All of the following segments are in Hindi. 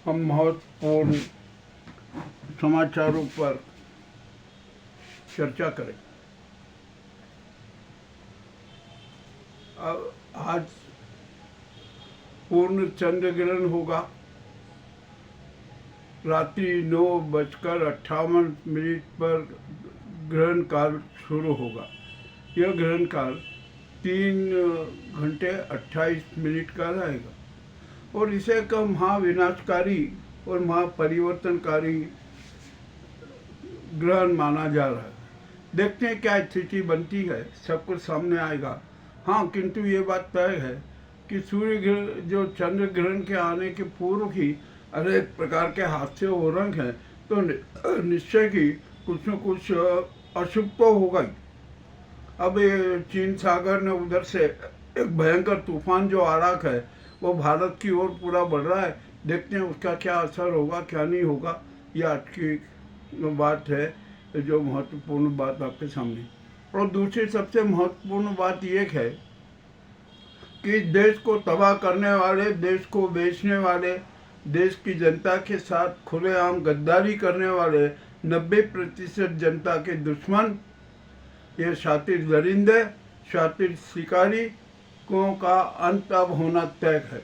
हम महत्वपूर्ण समाचारों पर चर्चा करें। आज पूर्ण चंद्र ग्रहण होगा। रात्रि 9:58 पर ग्रहण काल शुरू होगा। यह ग्रहण काल 3 घंटे 28 मिनट का रहेगा और इसे एक महाविनाशकारी और महापरिवर्तनकारी ग्रहण माना जा रहा है। देखते हैं क्या स्थिति बनती है, सब कुछ सामने आएगा। हाँ, किंतु ये बात तय है कि सूर्य ग्रहण जो चंद्र ग्रहण के आने के पूर्व ही अनेक प्रकार के हादसे हो रहे हैं, तो निश्चय ही कुछ न कुछ अशुभ तो होगा ही। अब ये चीन सागर ने उधर से एक भयंकर तूफान जो आ रहा है वो भारत की ओर पूरा बढ़ रहा है। देखते हैं उसका क्या असर होगा, क्या नहीं होगा। ये आज की बात है, जो महत्वपूर्ण बात आपके सामने। और दूसरी सबसे महत्वपूर्ण बात ये है कि देश को तबाह करने वाले, देश को बेचने वाले, देश की जनता के साथ खुलेआम गद्दारी करने वाले 90% जनता के दुश्मन, ये शातिर दरिंदे, शातिर शिकारी का अंत अब होना तय है।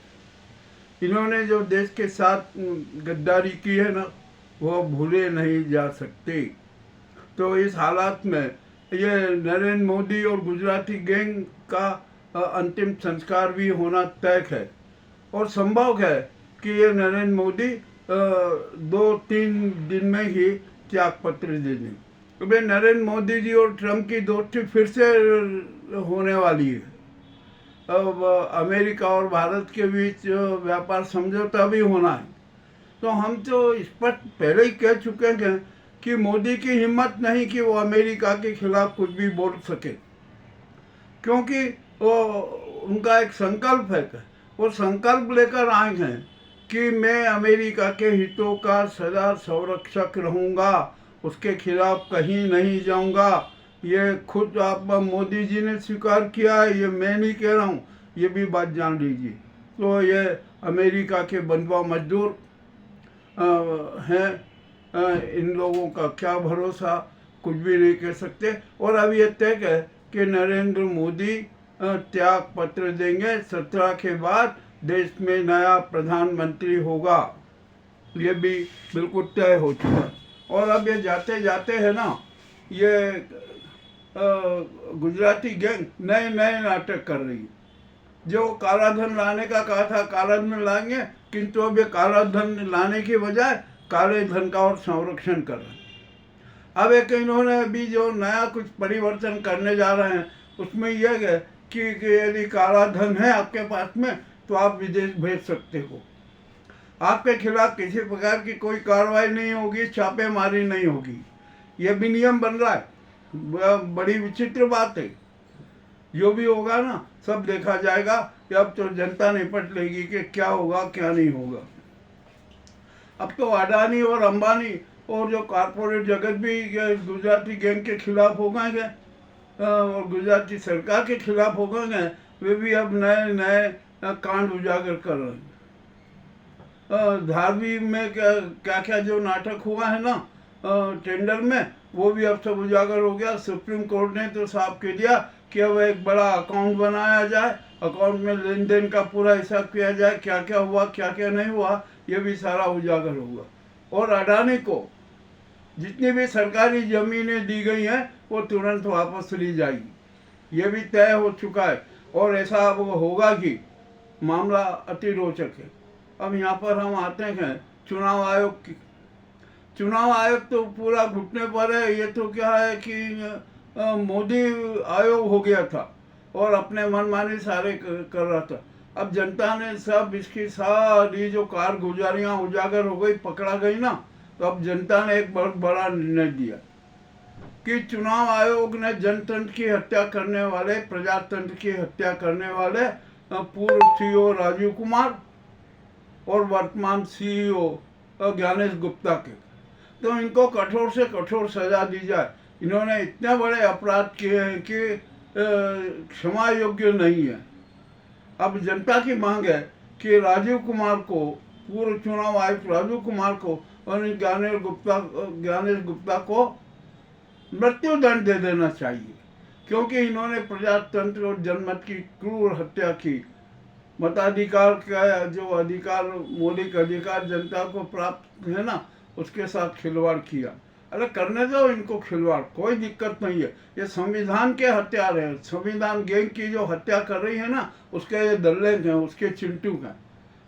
इन्होंने जो देश के साथ गद्दारी की है ना, वो भूले नहीं जा सकते। तो इस हालात में ये नरेंद्र मोदी और गुजराती गैंग का अंतिम संस्कार भी होना तय है और संभव है कि ये नरेंद्र मोदी 2-3 दिन में ही त्याग पत्र दे दें। तो भाई नरेंद्र मोदी जी और ट्रंप की दोस्ती फिर से होने वाली है। अब अमेरिका और भारत के बीच व्यापार समझौता भी होना है। तो हम तो स्पष्ट पहले ही कह चुके हैं कि मोदी की हिम्मत नहीं कि वो अमेरिका के खिलाफ कुछ भी बोल सके, क्योंकि वो उनका एक संकल्प है। वो संकल्प लेकर आए हैं कि मैं अमेरिका के हितों का सदा संरक्षक रहूँगा, उसके खिलाफ कहीं नहीं जाऊँगा। ये खुद आप मोदी जी ने स्वीकार किया है, ये मैं नहीं कह रहा हूँ, ये भी बात जान लीजिए। तो ये अमेरिका के बंधुआ मजदूर हैं, इन लोगों का क्या भरोसा, कुछ भी नहीं कह सकते। और अब ये तय है कि नरेंद्र मोदी त्याग पत्र देंगे। 17 के बाद देश में नया प्रधानमंत्री होगा, ये भी बिल्कुल तय हो चुका है। और अब ये जाते जाते है ना, ये गुजराती गैंग नए नए नाटक कर रही है। जो काला धन लाने का कहा था, काला धन लाएंगे, किंतु अब ये काला धन लाने की बजाय काले धन का और संरक्षण कर रहे हैं। अब एक इन्होंने अभी जो नया कुछ परिवर्तन करने जा रहे हैं, उसमें यह है कि यदि काला धन है आपके पास में तो आप विदेश भेज सकते हो। आपके खिलाफ किसी प्रकार की कोई कार्रवाई नहीं होगी, छापेमारी नहीं होगी। यह भी नियम बन रहा है। बड़ी विचित्र बात है। जो भी होगा ना, सब देखा जाएगा। अब तो जनता निपट लेगी कि क्या होगा क्या नहीं होगा। अब तो अडानी और अंबानी और जो कॉरपोरेट जगत भी गुजराती गैंग के खिलाफ हो गए और गुजराती सरकार के खिलाफ हो गए, वे भी अब नए नए कांड उजागर कर रहे हैं। धारवी में क्या क्या जो नाटक हुआ है ना टेंडर में, वो भी अब सब उजागर हो गया। सुप्रीम कोर्ट ने तो साफ कह दिया कि अब एक बड़ा अकाउंट बनाया जाए, अकाउंट में लेन देन का पूरा हिसाब किया जाए, क्या क्या हुआ क्या क्या नहीं हुआ, ये भी सारा उजागर होगा। और अडानी को जितनी भी सरकारी जमीनें दी गई हैं वो तुरंत वापस ली जाएगी, ये भी तय हो चुका है। और ऐसा अब होगा कि मामला अति रोचक है। अब यहाँ पर हम आते हैं चुनाव आयोग की। चुनाव आयोग तो पूरा घुटने पर है। ये तो क्या है कि मोदी आयोग हो गया था और अपने मनमानी सारे कर रहा था। अब जनता ने सब इसकी सारी जो कारगुजारियां उजागर हो गई, पकड़ा गई ना, तो अब जनता ने एक बहुत बड़ा निर्णय दिया कि चुनाव आयोग ने जनतंत्र की हत्या करने वाले, प्रजातंत्र की हत्या करने वाले पूर्व सीईओ राजीव कुमार और वर्तमान सीईओ ज्ञानेश गुप्ता के, तो इनको कठोर से कठोर सजा दी जाए। इन्होंने इतने बड़े अपराध किए हैं कि क्षमा योग्य नहीं है। अब जनता की मांग है कि राजीव कुमार को पूर्व चुनाव आयुक्त राजू कुमार को और ज्ञानेश गुप्ता को मृत्यु दंड दे देना चाहिए, क्योंकि इन्होंने प्रजातंत्र और जनमत की क्रूर हत्या की। मताधिकार का जो अधिकार, मौलिक अधिकार जनता को प्राप्त है ना, उसके साथ खिलवाड़ किया। अरे करने दो इनको खिलवाड़, कोई दिक्कत नहीं है। ये संविधान के हत्यारे हैं, संविधान गैंग की जो हत्या कर रही है ना, उसके ये दल्ले हैं, उसके चिंटू हैं।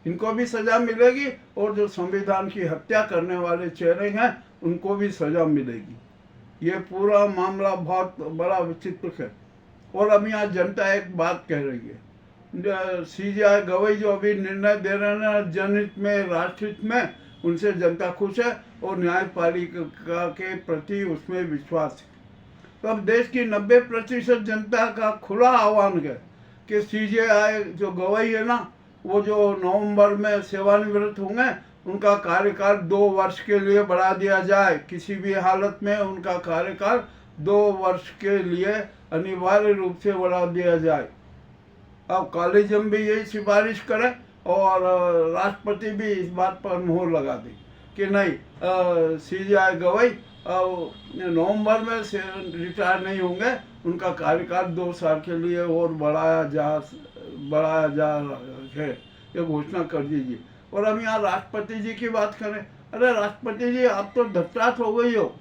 इनको भी सजा मिलेगी और जो संविधान की हत्या करने वाले चेहरे हैं उनको भी सजा मिलेगी। ये पूरा मामला बहुत बड़ा विचित्र है। और अब यहाँ जनता एक बात कह रही है, सीजेआई गवई जो अभी निर्णय दे रहे हैं जनहित में, राष्ट्रहित में, उनसे जनता खुश है और न्यायपालिका के प्रति उसमें विश्वास है। तो अब देश की 90% जनता का खुला आह्वान है कि सीजेआई जो गवई है ना, वो जो नवंबर में सेवानिवृत्त होंगे, उनका कार्यकाल 2 वर्ष के लिए बढ़ा दिया जाए। किसी भी हालत में उनका कार्यकाल 2 वर्ष के लिए अनिवार्य रूप से बढ़ा दिया जाए। अब कॉलेजियम भी यही सिफारिश करे और राष्ट्रपति भी इस बात पर मोहर लगा दे कि नहीं, सीजेआई गवई नवंबर में से रिटायर नहीं होंगे, उनका कार्यकाल 2 साल के लिए और बढ़ाया जा है, ये घोषणा कर दीजिए। और हम यहाँ राष्ट्रपति जी की बात करें, अरे राष्ट्रपति जी आप तो धत्तात हो गई हो,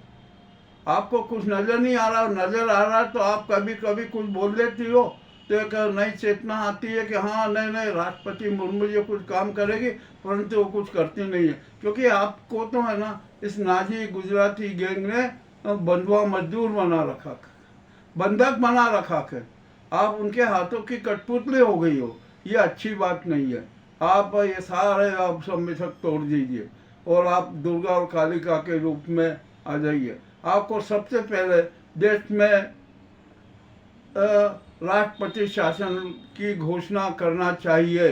आपको कुछ नज़र नहीं आ रहा, नज़र आ रहा तो आप कभी कभी कुछ बोल देती हो, तो एक नई चेतना आती है कि हाँ नहीं राष्ट्रपति मुर्मू जी कुछ काम करेगी, परंतु वो कुछ करती नहीं है। क्योंकि आपको तो है ना, इस नाजी गुजराती गैंग ने बंधुआ मजदूर बना रखा, बंधक बना रखा है। आप उनके हाथों की कठपुतली हो गई हो, ये अच्छी बात नहीं है। आप ये सारे आप सब मिथक तोड़ दीजिए और आप दुर्गा और कालिका के रूप में आ जाइए। आपको सबसे पहले देश में राष्ट्रपति शासन की घोषणा करना चाहिए।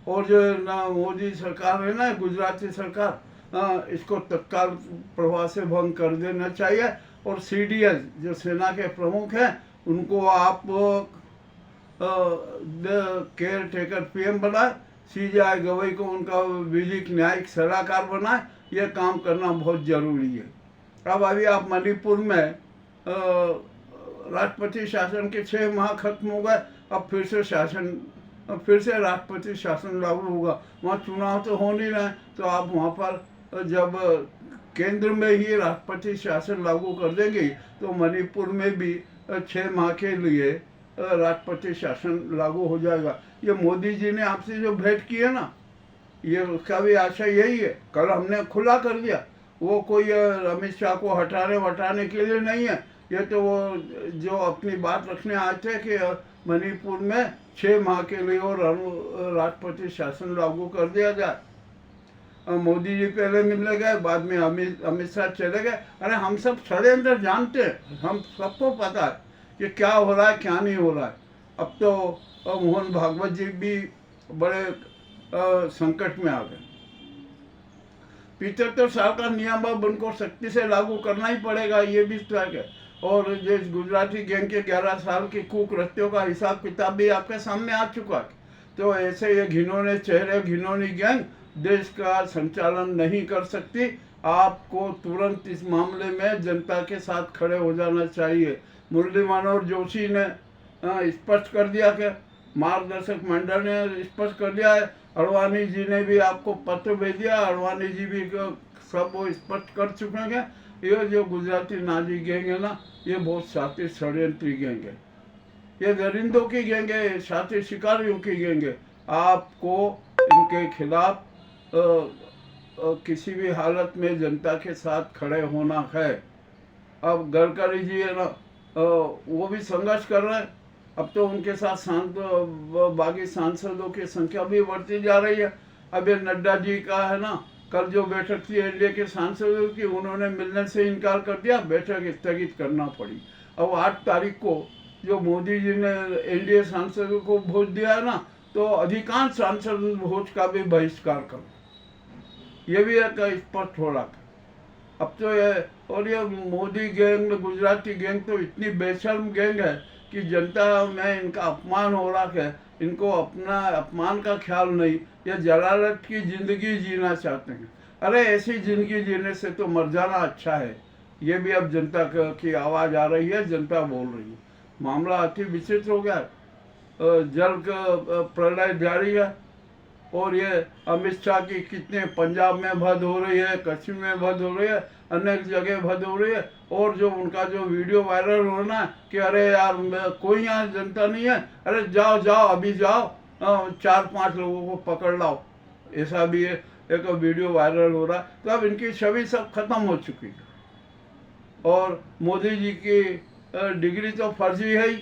और जो ना मोदी सरकार है ना, गुजराती सरकार, इसको तत्काल प्रभाव से भंग कर देना चाहिए। और सीडीएस जो सेना के प्रमुख हैं, उनको आप केयर टेकर पीएम बनाए, सीजेआई गवई को उनका विधिक न्यायिक सलाहकार बनाए। ये काम करना बहुत जरूरी है। अब अभी आप मणिपुर में राष्ट्रपति शासन के 6 माह खत्म हो गए, अब फिर से राष्ट्रपति शासन लागू होगा। वहाँ चुनाव तो हो नहीं रहे, तो आप वहाँ पर जब केंद्र में ही राष्ट्रपति शासन लागू कर देंगे, तो मणिपुर में भी 6 माह के लिए राष्ट्रपति शासन लागू हो जाएगा। ये मोदी जी ने आपसे जो भेंट की है ना, ये उसका भी आशा यही है। कल हमने खुला कर दिया, वो कोई अमित शाह को हटाने के लिए नहीं है। ये तो वो जो अपनी बात रखने आए थे कि मणिपुर में 6 माह के लिए और राष्ट्रपति शासन लागू कर दिया जाए। मोदी जी पहले मिलने गए, बाद में अमित शाह चले गए। अरे हम सब षड्यंत्र जानते हैं, हम सबको पता है कि क्या हो रहा है क्या नहीं हो रहा है। अब तो मोहन भागवत जी भी बड़े संकट में आ गए। 75 साल का नियम अब उनको सख्ती से लागू करना ही पड़ेगा, ये भी तय है। और जो गुजराती गैंग के 11 साल की कुकृत्यों का हिसाब किताब भी आपके सामने आ चुका है। तो ऐसे ये घिनौने चेहरे, घिनौनी गैंग देश का संचालन नहीं कर सकती। आपको तुरंत इस मामले में जनता के साथ खड़े हो जाना चाहिए। मुरली मनोहर जोशी ने स्पष्ट कर दिया कि मार्गदर्शक मंडल ने स्पष्ट कर दिया है। अडवाणी जी ने भी आपको पत्र भेज दिया, अडवाणी जी भी सब वो स्पष्ट कर चुके हैं। ये जो गुजराती नाजी गैंग है ना, ये बहुत शातिर षड्यंत्री गैंग है। ये दरिंदों की गैंग है, शातिर शिकारियों की गैंग है। आपको इनके खिलाफ किसी भी हालत में जनता के साथ खड़े होना है। अब गडकरी जी है ना, वो भी संघर्ष कर रहे हैं। अब तो उनके साथ बागी सांसदों की संख्या भी बढ़ती जा रही है। अब ये नड्डा जी का है ना, कल जो बैठक थी एनडीए के सांसदों की, उन्होंने मिलने से इनकार कर दिया, बैठक स्थगित करना पड़ी। अब 8 तारीख को जो मोदी जी ने एनडीए सांसदों को भोज दिया है ना, तो अधिकांश सांसद भोज का भी बहिष्कार करो, ये भी एक स्पष्ट हो रहा था। अब तो ये और ये मोदी गैंग, गुजराती गैंग तो इतनी बेशर्म गैंग है कि जनता में इनका अपमान हो रहा है, इनको अपना अपमान का ख्याल नहीं, ये जलालत की ज़िंदगी जीना चाहते हैं। अरे ऐसी ज़िंदगी जीने से तो मर जाना अच्छा है। ये भी अब जनता की आवाज़ आ रही है, जनता बोल रही है। मामला अति विचित्र हो गया। जल का प्रलय जारी है और ये अमित शाह की कितने पंजाब में भद हो रही है, कश्मीर में भद हो रही है, अनेक जगह भद हो रही है। और जो उनका जो वीडियो वायरल होना है कि अरे यार कोई यहाँ जनता नहीं है, अरे जाओ जाओ अभी जाओ 4-5 लोगों को पकड़ लाओ, ऐसा भी है, एक वीडियो वायरल हो रहा है। तो अब इनकी छवि सब खत्म हो चुकी है और मोदी जी की डिग्री तो फर्जी है ही,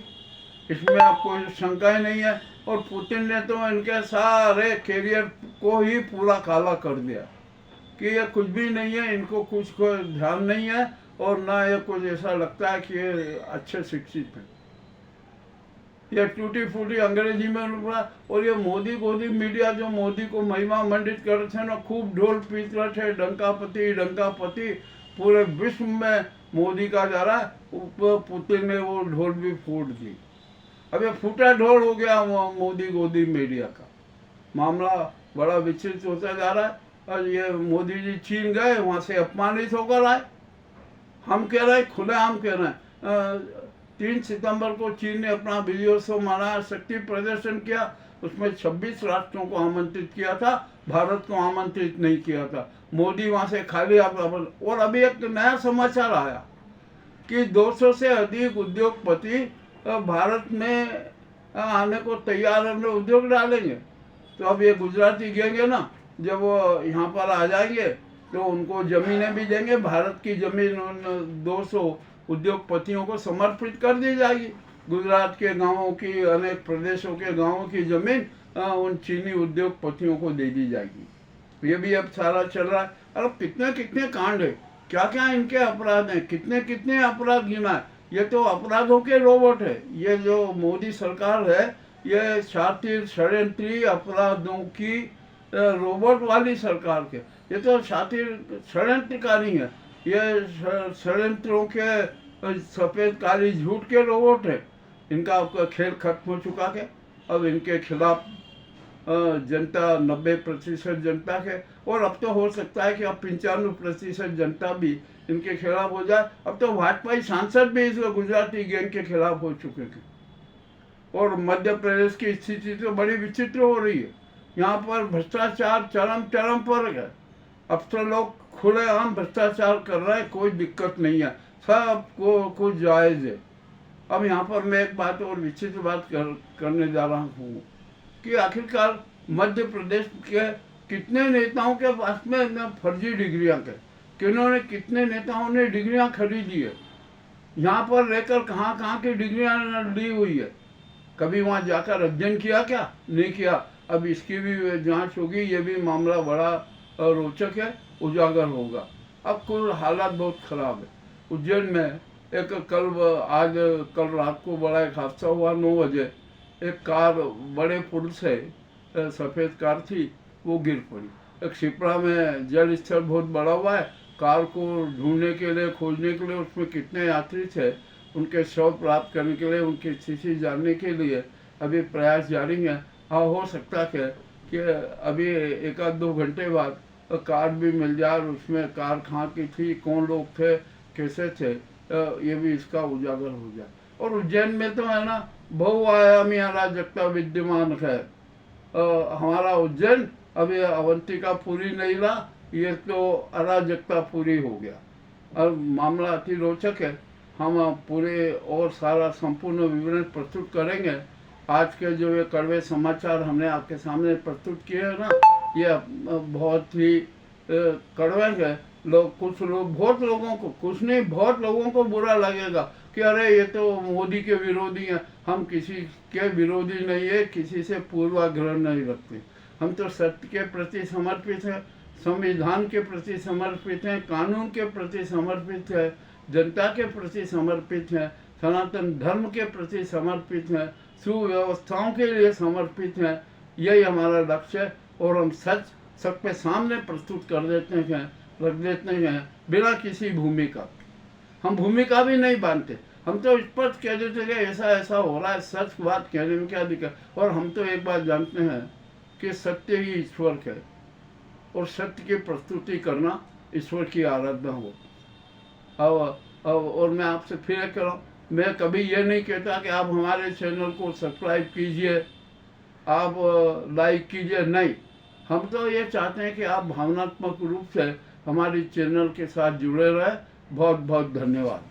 इसमें अब कोई शंका ही नहीं है। और पुतिन ने तो इनके सारे कैरियर को ही पूरा काला कर दिया कि ये कुछ भी नहीं है, इनको कुछ को ध्यान नहीं है और ना ये कुछ ऐसा लगता है कि ये अच्छे शिक्षित हैं। ये टूटी फूटी अंग्रेजी में उनका। और ये मोदी मीडिया जो मोदी को महिमा मंडित कर रहे थे ना, खूब ढोल पीट रहे थे, डंकापति पूरे विश्व में मोदी का जा रहा है। पुतिन ने वो ढोल भी फूट दी। अब ये फूटा ढोल हो गया मोदी मीडिया का। मामला बड़ा विचित्र होता जा रहा है। और ये मोदी जी चीन गए, वहाँ से अपमानित होकर आए। हम कह रहे हैं, खुलेआम कह रहे हैं, 3 सितंबर को चीन ने अपना विजयोत्सव मनाया, शक्ति प्रदर्शन किया। उसमें 26 राष्ट्रों को आमंत्रित किया था, भारत को आमंत्रित नहीं किया था। मोदी वहाँ से खाली आता। और अभी एक नया समाचार आया कि 200 से अधिक उद्योगपति भारत में आने को तैयार है, उद्योग डालेंगे। तो अब ये गुजराती गएंगे ना, जब वो यहाँ पर आ जाएंगे तो उनको ज़मीनें भी देंगे। भारत की ज़मीन उन 200 उद्योगपतियों को समर्पित कर दी जाएगी। गुजरात के गांवों की, अनेक प्रदेशों के गांवों की ज़मीन उन चीनी उद्योगपतियों को दे दी जाएगी। ये भी अब सारा चल रहा है। अब कितने कितने कांड है, क्या क्या इनके अपराध हैं, कितने कितने अपराध गिना है। ये तो अपराधों के रोबोट है। ये जो मोदी सरकार है, ये शातिर षड्यंत्री अपराधों की रोबोट वाली सरकार के। ये तो शातिर षड्यंत्रकारी है। ये षड्यंत्रों के सफ़ेद काली झूठ के रोबोट है। इनका आपका खेल खत्म हो चुका है। अब इनके खिलाफ जनता 90% जनता है। और अब तो हो सकता है कि अब 95% जनता भी इनके खिलाफ हो जाए। अब तो भाजपाई सांसद भी इस गुजराती गैंग के खिलाफ हो चुके थे। और मध्य प्रदेश की स्थिति तो बड़ी विचित्र हो रही है। यहाँ पर भ्रष्टाचार चरम पर है। अब तो लोग खुलेआम भ्रष्टाचार कर रहे हैं, कोई दिक्कत नहीं है, सबको कुछ जायज़ है। अब यहाँ पर मैं एक बात और विचित्र बात करने जा रहा हूँ कि आखिरकार मध्य प्रदेश के कितने नेताओं के पास में फर्जी डिग्रियाँ के, कितने नेताओं ने डिग्रियाँ खरीदी है, यहाँ पर रहकर कहाँ की डिग्रियाँ ली हुई है। कभी वहाँ जाकर अध्ययन किया क्या? नहीं किया। अब इसकी भी जांच होगी। ये भी मामला बड़ा रोचक है, उजागर होगा। अब कुल हालात बहुत ख़राब है। उज्जैन में कल रात को बड़ा एक हादसा हुआ। 9 बजे एक कार बड़े पुल से, सफ़ेद कार थी, वो गिर पड़ी। एक शिप्रा में जल स्तर बहुत बड़ा हुआ है। कार को ढूंढने के लिए, खोजने के लिए उसमें कितने यात्री थे, उनके शव प्राप्त करने के लिए, उनकी स्थिति जानने के लिए अभी प्रयास जारी है। हाँ, हो सकता है कि अभी 1-2 घंटे बाद कार भी मिल जाए और उसमें कार कहाँ की थी, कौन लोग थे, कैसे थे, ये भी इसका उजागर हो जाए। और उज्जैन में तो है ना, बहुआयामी अराजकता विद्यमान है। हमारा उज्जैन अभी अवंतिका पूरी नहीं रहा, ये तो अराजकता पूरी हो गया। और मामला अति रोचक है। हम पूरे और सारा संपूर्ण विवरण प्रस्तुत करेंगे। आज के जो ये कड़वे समाचार हमने आपके सामने प्रस्तुत किए हैं ना, ये बहुत ही कड़वे हैं। कुछ लोग, बहुत लोगों को, कुछ नहीं बहुत लोगों को बुरा लगेगा कि अरे ये तो मोदी के विरोधी हैं। हम किसी के विरोधी नहीं है, किसी से पूर्वाग्रह नहीं रखते। हम तो सत्य के प्रति समर्पित हैं, संविधान के प्रति समर्पित हैं, कानून के प्रति समर्पित है, जनता के प्रति समर्पित हैं, सनातन धर्म के प्रति समर्पित हैं, सुव्यवस्थाओं के लिए समर्पित हैं। यही हमारा लक्ष्य है। और हम सच सबके सामने प्रस्तुत कर देते हैं, रख देते हैं, बिना किसी भूमिका। हम भूमिका भी नहीं बांधते। हम तो स्पष्ट कह देते कि ऐसा ऐसा हो रहा है, सच बात कहने में क्या दिक्कत। और हम तो एक बात जानते हैं कि सत्य ही ईश्वर है, और सत्य की प्रस्तुति करना ईश्वर की आराधना हो। अब और मैं आपसे फिर कह रहा हूँ, मैं कभी ये नहीं कहता कि आप हमारे चैनल को सब्सक्राइब कीजिए, आप लाइक कीजिए, नहीं। हम तो ये चाहते हैं कि आप भावनात्मक रूप से हमारी चैनल के साथ जुड़े रहें। बहुत बहुत धन्यवाद।